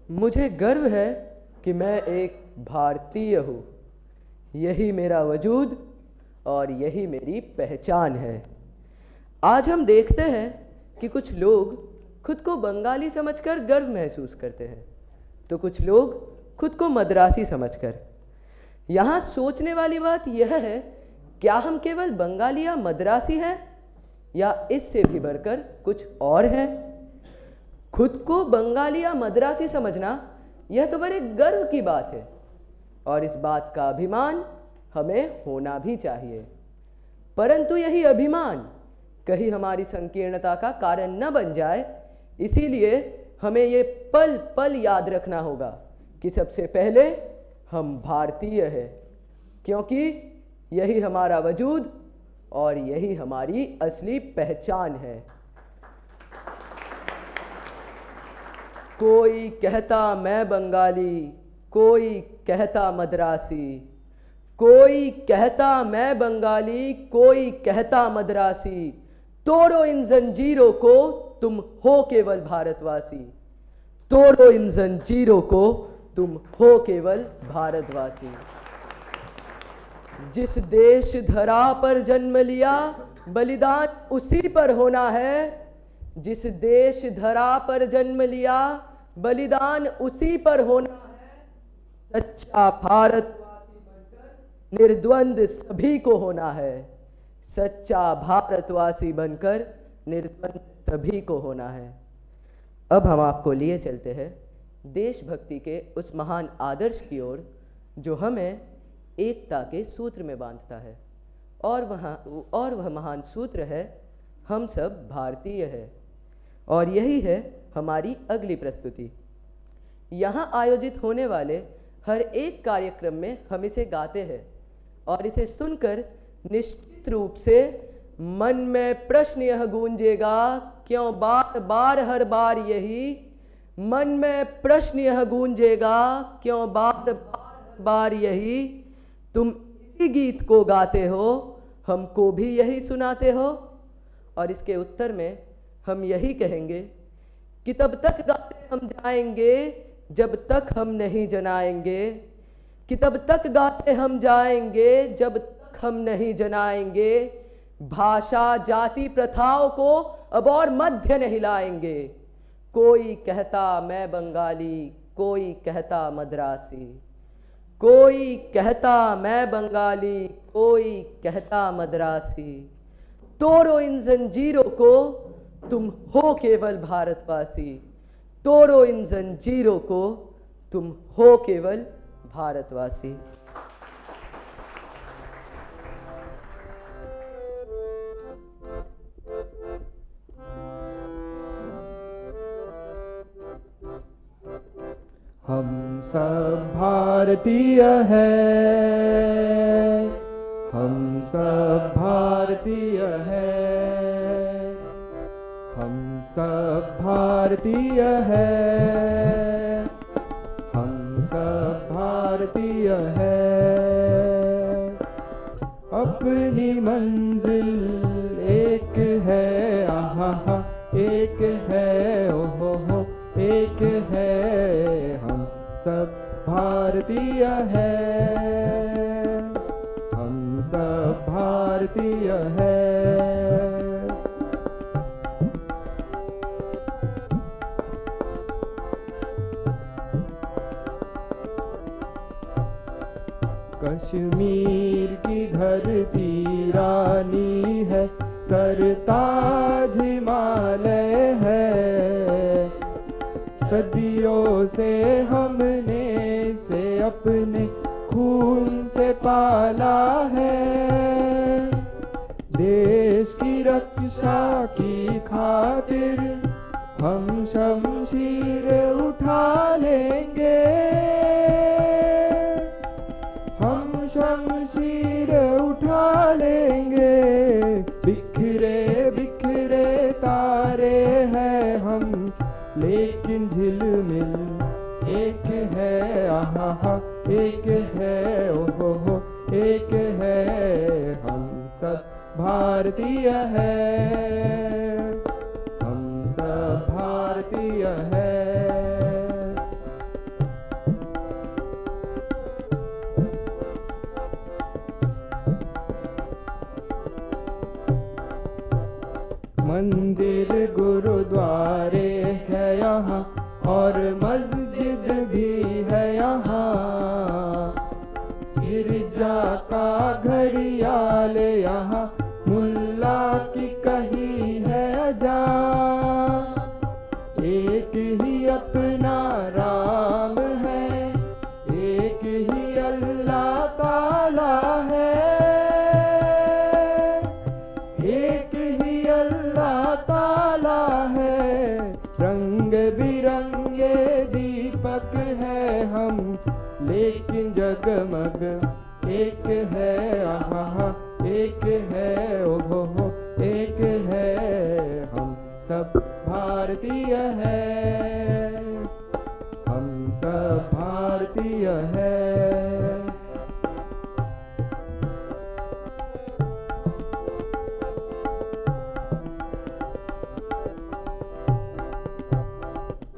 मुझे गर्व है कि मैं एक भारतीय हूँ। यही मेरा वजूद और यही मेरी पहचान है। आज हम देखते हैं कि कुछ लोग खुद को बंगाली समझकर गर्व महसूस करते हैं, तो कुछ लोग खुद को मद्रासी समझकर। यहाँ सोचने वाली बात यह है, क्या हम केवल बंगाली या मद्रासी हैं या इससे भी बढ़कर कुछ और हैं? खुद को बंगाली या मद्रासी समझना यह तो बड़े गर्व की बात है और इस बात का अभिमान हमें होना भी चाहिए। परंतु यही अभिमान कहीं हमारी संकीर्णता का कारण न बन जाए, इसीलिए हमें ये पल पल याद रखना होगा कि सबसे पहले हम भारतीय हैं, क्योंकि यही हमारा वजूद और यही हमारी असली पहचान है। कोई कहता मैं बंगाली, कोई कहता मद्रासी, कोई कहता मैं बंगाली, कोई कहता मद्रासी। तोड़ो इन जंजीरों को, तुम हो केवल भारतवासी। तोड़ो इन जंजीरों को, तुम हो केवल भारतवासी। जिस देश धरा पर जन्म लिया, बलिदान उसी पर होना है। जिस देश धरा पर जन्म लिया, बलिदान उसी पर होना है। सच्चा भारतवासी बनकर निर्द्वंद सभी को होना है। सच्चा भारतवासी बनकर निर्द्वंद सभी को होना है। अब हम आपको लिए चलते हैं देशभक्ति के उस महान आदर्श की ओर जो हमें एकता के सूत्र में बांधता है, और वह महान सूत्र है, हम सब भारतीय हैं। और यही है हमारी अगली प्रस्तुति। यहाँ आयोजित होने वाले हर एक कार्यक्रम में हम इसे गाते हैं और इसे सुनकर निश्चित रूप से मन में प्रश्न यह गूंजेगा, क्यों बार बार हर बार यही। मन में प्रश्न यह गूंजेगा, क्यों बार बार यही। तुम इसी गीत को गाते हो, हमको भी यही सुनाते हो। और इसके उत्तर में हम यही कहेंगे कि तब तक गाते हम जाएंगे जब तक हम नहीं जनाएंगे। कि तब तक गाते हम जाएंगे जब तक हम नहीं जनाएंगे। भाषा जाति प्रथाओं को अब और मध्य नहीं लाएंगे। कोई कहता मैं बंगाली, कोई कहता मद्रासी। कोई कहता मैं बंगाली, कोई कहता मद्रासी। तोड़ो इन जंजीरों को, तुम हो केवल भारतवासी। तोड़ो इन जंजीरों को, तुम हो केवल भारतवासी। हम सब भारतीय हैं, हम सब भारतीय हैं, हम सब भारतीय हैं, हम सब भारतीय हैं। अपनी मंजिल एक है, आहा एक है, ओहो हो एक है। हम सब भारतीय हैं, हम सब भारतीय हैं। कश्मीर की धरती रानी है, सरताज हिमालय है। सदियों से हमने इसे अपने खून से पाला है। देश की रक्षा की खातिर हम शमशीर उठा लेंगे। हम शमशीर उठा लेंगे। बिखरे बिखरे तारे हैं हम, लेकिन झिलमिल एक है, आहा एक है, ओहो हो एक है। हम सब भारतीय हैं, हम सब भारतीय हैं। रंग बिरंगे दीपक है हम, लेकिन जगमग एक है। आहा एक है, ओहो हो एक है। हम सब भारतीय है, हम सब भारतीय है।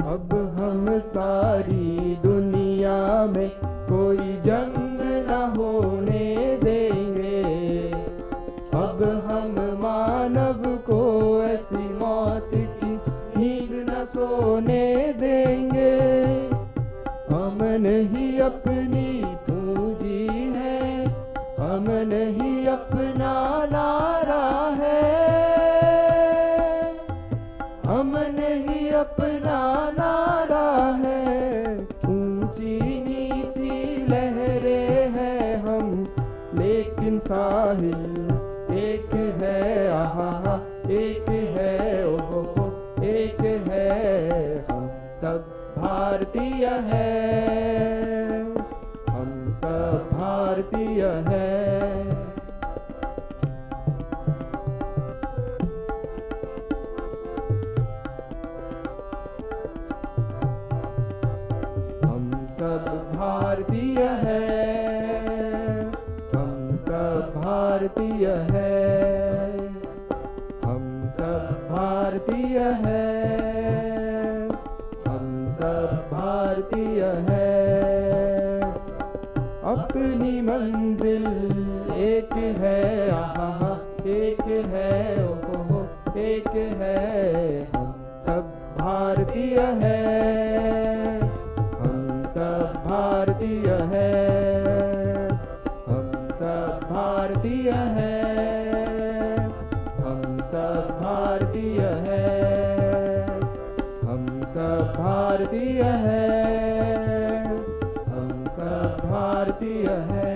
अब हम सारी दुनिया में कोई जंग न होने देंगे। अब हम मानव को ऐसी मौत की नींद न सोने देंगे। अमन ही अपनी पूंजी है, अमन ही अपना नारा है। अमन ही अपना नारा है। ऊंची नीची लहरें हैं हम, लेकिन साहिल एक है। आहा एक है, ओहो एक है। हम सब भारतीय है, हम सब भारतीय है। हम सब भारतीय है, हम सब भारतीय है। हम सब भारतीय है, हम सब भारतीय है। अपनी मंजिल एक है। आहा एक है, ओहो एक है। हम सब भारतीय है, हम सब भारतीय है। हम सब भारतीय है, हम सब भारतीय है। हम सब भारतीय है, हम सब भारतीय है।